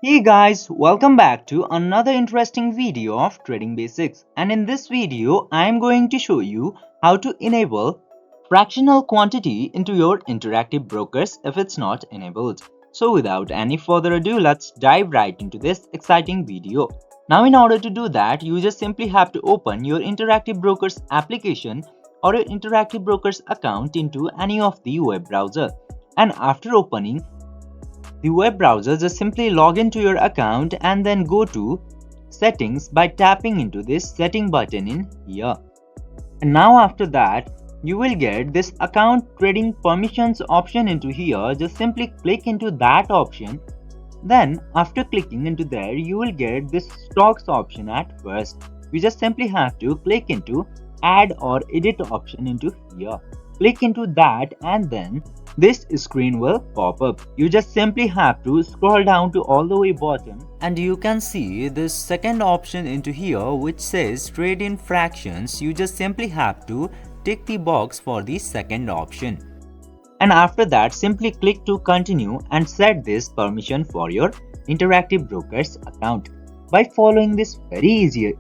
Hey guys, welcome back to another interesting video of Trading Basics, and in this video I am going to show you how to enable fractional quantity into your interactive brokers if it's not enabled. So without any further ado, let's dive right into this exciting video. Now in order to do that, you just simply have to open your interactive brokers application or your interactive brokers account into any of the web browser, and after opening the web browser, just simply log into your account and then go to settings by tapping into this setting button in here. And now after that, you will get this account trading permissions option into here. Just simply click into that option. Then after clicking into there, you will get this stocks option at first. You just simply have to click into add or edit option into here. Click into that and then this screen will pop up. You just simply have to scroll down to all the way bottom and you can see this second option into here which says trade in fractions. You just simply have to tick the box for the second option. And after that, simply click to continue and set this permission for your interactive brokers account. By following this very easy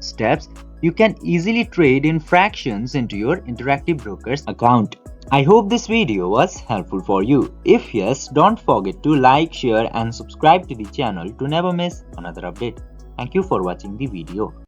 steps, you can easily trade in fractions into your interactive brokers account. I hope this video was helpful for you. If yes, don't forget to like, share and subscribe to the channel to never miss another update. Thank you for watching the video.